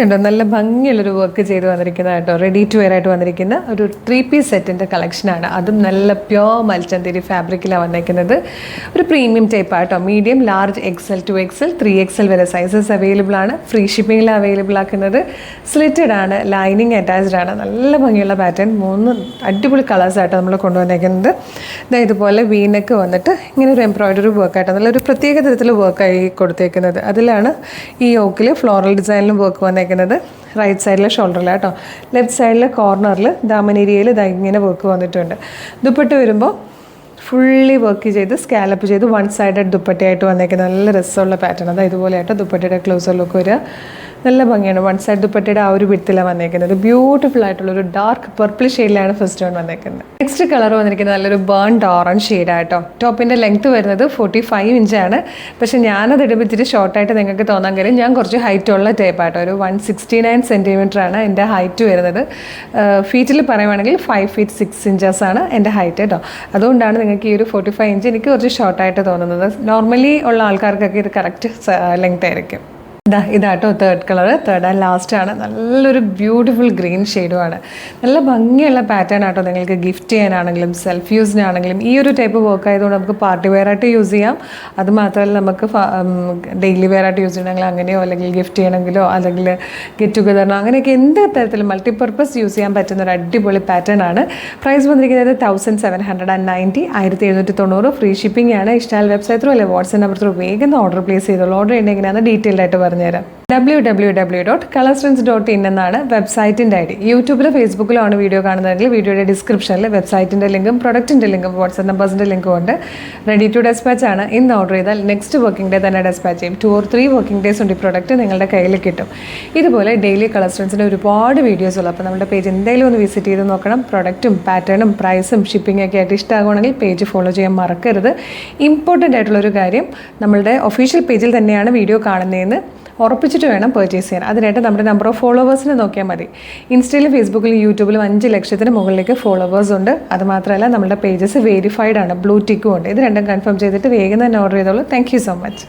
നല്ല ഭംഗിയുള്ളൊരു വർക്ക് ചെയ്ത് വന്നിരിക്കുന്ന കേട്ടോ, റെഡി ടു വെയർ ആയിട്ട് വന്നിരിക്കുന്ന ഒരു 3-പീസ് സെറ്റിൻ്റെ കളക്ഷനാണ്. അതും നല്ല പ്യോർ മൽച്ചന്തേരി ഫാബ്രിക്കിലാണ് വന്നിരിക്കുന്നത്. ഒരു പ്രീമിയം ടൈപ്പ് ആട്ടോ, medium, large, XL, 2XL, 3XL വരെ സൈസസ് അവൈലബിൾ ആണ്. ഫ്രീ ഷിപ്പിങ്ങിൽ അവൈലബിൾ ആക്കുന്നത്. സ്ലിറ്റഡ് ആണ്, ലൈനിങ് അറ്റാച്ച്ഡ് ആണ്. നല്ല ഭംഗിയുള്ള പാറ്റേൺ, 3 അടിപൊളി കളേഴ്സായിട്ടോ നമ്മൾ കൊണ്ടുവന്നിരിക്കുന്നത്. ഇതുപോലെ വീനക്ക് വന്നിട്ട് ഇങ്ങനെ ഒരു എംബ്രോയിഡറി വർക്കായിട്ടോ നല്ലൊരു പ്രത്യേക തരത്തിൽ വർക്കായി കൊടുത്തേക്കുന്നത്. അതിലാണ് ഈ യോക്കിൽ ഫ്ലോറൽ ഡിസൈനിലും വർക്ക് വന്നേക്കുന്നത്. റൈറ്റ് സൈഡിലെ ഷോൾഡറിലാട്ടോ, ലെഫ്റ്റ് സൈഡിലെ കോർണറിൽ ദാമൻ ഏരിയയിൽ ഇങ്ങനെ വർക്ക് വന്നിട്ടുണ്ട്. ദുപ്പട്ട വരുമ്പോൾ ഫുള്ളി വർക്ക് ചെയ്ത് സ്കാലപ്പ് ചെയ്ത് 1 സൈഡഡ് ദുപ്പട്ടയായിട്ട് വന്നേക്കുന്നത്. നല്ല രസമുള്ള പാറ്റേൺ. അതായത് ഇതുപോലെയായിട്ട് ദുപ്പട്ടയുടെ ക്ലോസർ ലുക്ക് വരിക. നല്ല ഭംഗിയാണ്. 1 സൈഡ് ദുപ്പട്ടയുടെ ആ ഒരു വിഡ്ത്തിലാണ് വന്നേക്കുന്നത്. ബ്യൂട്ടിഫുൾ ആയിട്ടുള്ള ഒരു ഡാർക്ക് പർപ്പിൾ ഷെയ്ഡിലാണ് ഫസ്റ്റ് വൺ വന്നേക്കുന്നത്. നെക്സ്റ്റ് കളർ വന്നിരിക്കുന്നത് നല്ലൊരു ബേൺഡ് ഓറഞ്ച് ഷെയ്ഡായിട്ടോ. ടോപ്പിൻ്റെ ലെങ്ത്ത് വരുന്നത് 45 ഇഞ്ചാണ്. പക്ഷേ ഞാനത് ഇടുമ്പോൾ ഇത്തിരി ഷോർട്ടായിട്ട് നിങ്ങൾക്ക് തോന്നാൻ കാര്യം ഞാൻ കുറച്ച് ഹൈറ്റ് ഉള്ള ടൈപ്പായിട്ടോ. ഒരു 169 സെൻറ്റിമീറ്ററാണ് എൻ്റെ ഹൈറ്റ് വരുന്നത്. ഫീറ്റിൽ പറയുവാണെങ്കിൽ 5 feet 6 inches ആണ് എൻ്റെ ഹൈറ്റ് കേട്ടോ. അതുകൊണ്ടാണ് നിങ്ങൾക്ക് ഈ ഒരു 45 ഇഞ്ച് എനിക്ക് കുറച്ച് ഷോർട്ടായിട്ട് തോന്നുന്നത്. നോർമലി ഉള്ള ആൾക്കാർക്കൊക്കെ ഇത് കറക്റ്റ് ലെങ്ത് ആയിരിക്കും. ഇതാട്ടോ third colour, third and last ആണ്. നല്ലൊരു ബ്യൂട്ടിഫുൾ ഗ്രീൻ ഷെയ്ഡുമാണ്. നല്ല ഭംഗിയുള്ള പാറ്റേൺ ആട്ടോ. നിങ്ങൾക്ക് ഗിഫ്റ്റ് ചെയ്യാനാണെങ്കിലും സെൽഫ് യൂസിനാണെങ്കിലും ഈ ഒരു ടൈപ്പ് വർക്ക് ആയതുകൊണ്ട് നമുക്ക് പാർട്ടി വെയർ ആയിട്ട് യൂസ് ചെയ്യാം. അതുമാത്രമല്ല നമുക്ക് ഡെയിലി വെയർ ആയിട്ട് യൂസ് ചെയ്യണമെങ്കിൽ അങ്ങനെയോ, അല്ലെങ്കിൽ ഗിഫ്റ്റ് ചെയ്യണമെങ്കിലോ, അല്ലെങ്കിൽ ഗെറ്റ് ടുഗദറിനോ, അങ്ങനെയൊക്കെ എന്ത് തരത്തിലും മൾട്ടിപർപ്പസ് യൂസ് ചെയ്യാൻ പറ്റുന്ന ഒരു അടിപൊളി പാറ്റേൺ ആണ്. പ്രൈസ് വന്നിരിക്കുന്നത് 1790, 1790. ഫ്രീ ഷിപ്പിംഗ് ആണ്. ഇഷ്ടാൽ വെബ്സൈറ്റ് ത്രൂ അല്ലെങ്കിൽ വാട്സ്ആപ്പ് നമ്പർ ത്രൂ വേഗം ഓർഡർ പ്ലേസ് ചെയ്തോളൂ. ഓർഡർ ചെയ്യണമെങ്കിലാണ് ഡീറ്റെയിൽഡ് ആയിട്ട് പറഞ്ഞുതരാം. www.colorstrends.in എന്നാണ് വെബ്സൈറ്റിൻ്റെ ID. യൂട്യൂബിലോ ഫേസ്ബുക്കിലോ ആണ് വീഡിയോ കാണുന്നതെങ്കിൽ വീഡിയോയുടെ ഡിസ്ക്രിപ്ഷനിൽ വെബ്സൈറ്റിൻ്റെ ലിങ്കും പ്രൊഡക്റ്റിൻ്റെ ലിങ്കും വാട്സ്ആപ്പ് നമ്പേഴ്സിൻ്റെ ലിങ്കും ഉണ്ട്. റെഡി ടു ഡെസ്പാച്ച് ആണ്. ഇന്ന് ഓർഡർ ചെയ്താൽ നെക്സ്റ്റ് വർക്കിംഗ് ഡേ തന്നെ ഡെസ്പാച്ച് ചെയ്യും. 2 or 3 വർക്കിംഗ് ഡേയ്സ് ഉണ്ട് ഈ പ്രൊഡക്റ്റ് നിങ്ങളുടെ കയ്യിൽ കിട്ടും. ഇതുപോലെ ഡെയിലി കളർ സ്ട്രെൻസിൻ്റെ ഒരുപാട് വീഡിയോസ് ഉള്ളൂ. അപ്പോൾ നമ്മുടെ പേജ് എന്തായാലും ഒന്ന് വിസിറ്റ് ചെയ്ത് നോക്കണം. പ്രൊഡക്റ്റും പാറ്റേണും പ്രൈസും ഷിപ്പിംഗ് ഒക്കെ ആയിട്ട് ഇഷ്ടമാകുകയാണെങ്കിൽ പേജ് ഫോളോ ചെയ്യാൻ മറക്കരുത്. ഇമ്പോർട്ടൻ്റ് ആയിട്ടുള്ളൊരു കാര്യം, നമ്മളുടെ ഒഫീഷ്യൽ പേജിൽ തന്നെയാണ് വീഡിയോ കാണുന്നതെന്ന് ഉറപ്പിച്ചിട്ട് വേണം പർച്ചേസ് ചെയ്യാൻ. അതിനായിട്ട് നമ്മുടെ നമ്പർ ഓഫ് ഫോളോവേഴ്സിനെ നോക്കിയാൽ മതി. ഇൻസ്റ്റയിലും ഫേസ്ബുക്കിലും യൂട്യൂബിലും 5 ലക്ഷത്തിന് മുകളിലേക്ക് ഫോളോവേഴ്സ് ഉണ്ട്. അതുമാത്രമല്ല നമ്മുടെ പേജസ് വെരിഫൈഡ് ആണ്, ബ്ലൂ ടിക്കും ഉണ്ട്. ഇത് രണ്ടും കൺഫേം ചെയ്തിട്ട് വേഗം തന്നെ ഓർഡർ ചെയ്തോളൂ. Thank you so much.